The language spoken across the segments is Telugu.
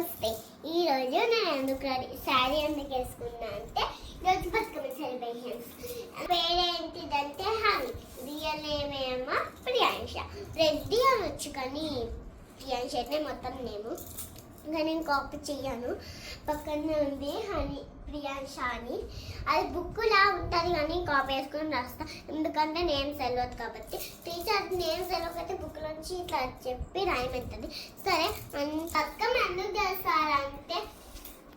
నమస్తే. ఈ రోజు నేను ఎందుకు శారీ ఎందుకు వేసుకున్నా అంటే ఈరోజు బతుకమ్మ సెలబ్రేషన్స్. పేరేంటిదంటే హని, రియల్ నేమ్ ఏమో ప్రియాంష. రెడ్డి అనొచ్చు కానీ ప్రియాంష అయితే మొత్తం నేము. ఇంకా నేను కాపీ చెయ్యను. పక్కనే ఉంది హని ప్రియాంష అని. అది బుక్లా ఉంటుంది కానీ కాపీ వేసుకొని రాస్తా, ఎందుకంటే నేను సెలవదు కాబట్టి. టీచర్ నేను సెలవుకైతే బుక్ నుంచి ఇట్లా చెప్పి రాయమంటుంది. సరే, బతుకమ్మ ఎందుకు చేస్తారంటే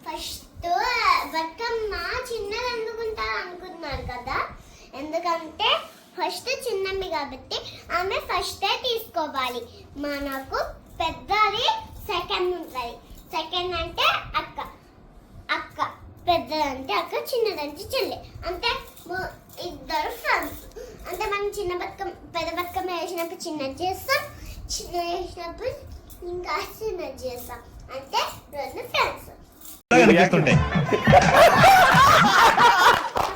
ఫస్ట్ బతుకమ్మ చిన్నది ఎందుకుంటారు అనుకున్నారు కదా, ఎందుకంటే ఫస్ట్ చిన్నవి కాబట్టి ఆమె ఫస్టే తీసుకోవాలి. మనకు పెద్దది సెకండ్ ఉంటుంది. సెకండ్ అంటే అక్క, అక్క పెద్దదంటే అక్క, చిన్నదంటే చెల్లి. అంటే ఇద్దరు ఫ్రెండ్స్. అంటే మనం చిన్న బతుకమ్మ పెద్ద బతుకమ్మ వేసినప్పుడు చిన్నది చేస్తాం, చిన్న వేసినప్పుడు ఇంకా చిన్నది చేస్తాం. అంటే రెండు ఫ్రెండ్స్.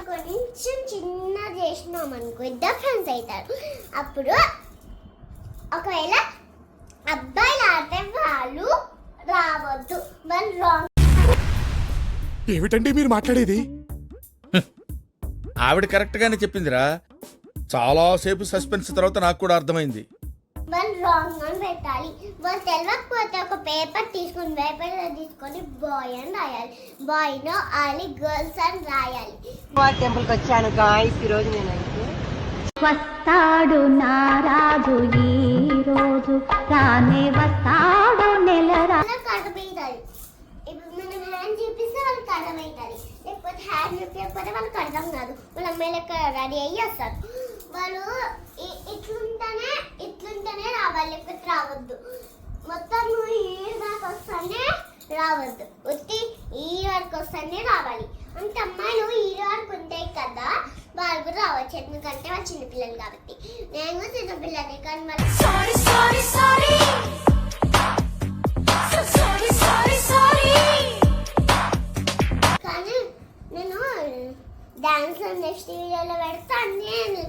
కొంచెం చిన్న చేసినాం అనుకో ఇద్దరు ఫ్రెండ్స్ అవుతారు. అప్పుడు ఒకవేళ అబ్బాయిలు ఆడితే వాళ్ళు రావద్దు, వాళ్ళు రాంగ్. ఏమిటండి మీరు మాట్లాడేది? ఆవిడ కరెక్ట్ గానే చెప్పిందిరా. చాలా సేపు సస్పెన్స్ తర్వాత నాకు కూడా అర్థమైంది. వాళ్ళు రాంగ్ అని పెట్టాలి. వాళ్ళు తెలియకపోతే ఒక పేపర్ తీసుకొని బాయ్ అని రాయాలి. బాయ్ నో ఆలి గర్ల్స్ అని రాయాలి. టెంపుల్ కి వచ్చాను గాయ్స్. ఈ రోజు నేనైతే వస్తాడు నారాజు, ఈ రోజు రానే వస్తాడు నెలరా. కడబెయ్యాలి. ఇప్పుడు మనం హ్యాండ్ చూపిస్తే వాళ్ళకి అర్థమవుతుంది, లేకపోతే హ్యాండ్ చూపించకపోతే వాళ్ళకి అర్థం కాదు. వాళ్ళ అమ్మాయిలకు రెడీ అయ్యి వస్తారు. వాళ్ళు ఇట్లుంటేనే రావాలి, లేకపోతే రావద్దు. మొత్తం ఈ దాకా వస్తానే రావద్దు, ఉత్తి ఈ వరకు వస్తానే రావాలి. అంటే అమ్మాయిలు ఈ వరకు ఉంటాయి కదా, వాళ్ళు కూడా రావచ్చు, ఎందుకంటే వాళ్ళు చిన్నపిల్లలు కాబట్టి. నేను చిన్నపిల్లలే కానీ కానీ నేను డాన్స్ నెక్స్ట్ వీడియోలో పెడతా. నేను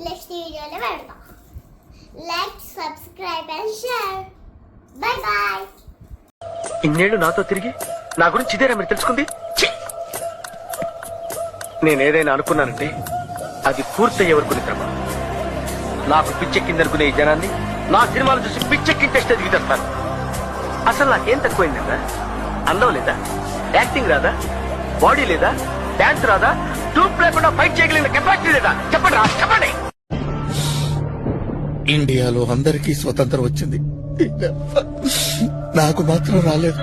నెక్స్ట్ వీడియోలో పెడతా. Like, subscribe and share. Bye bye. ఇన్నేళ్ళు నాతో తిరిగి నా గురించి ఇదేనా మీరు తెలుసుకుంది? నేనేదైనా అనుకున్నానంటే అది పూర్తయ్యే వరకు నిద్రమా. నాకు పిచ్చెక్కిందనుకునే ఈ జనాన్ని నా సినిమాలు చూసి పిచ్చెక్కించేస్తే దిగుతాను. అసలు నాకేం తక్కువైందా? అందం లేదా? యాక్టింగ్ రాదా? బాడీ లేదా? డాన్స్ రాదా? ట్రూప్ లేకుండా ఫైట్ చేయగలిగిన కెపాసిటీ లేదా? చెప్పండి రా, చెప్పండి. ఇండియాలో అందరికీ స్వతంత్రం వచ్చింది, నాకు మాత్రం రాలేదు.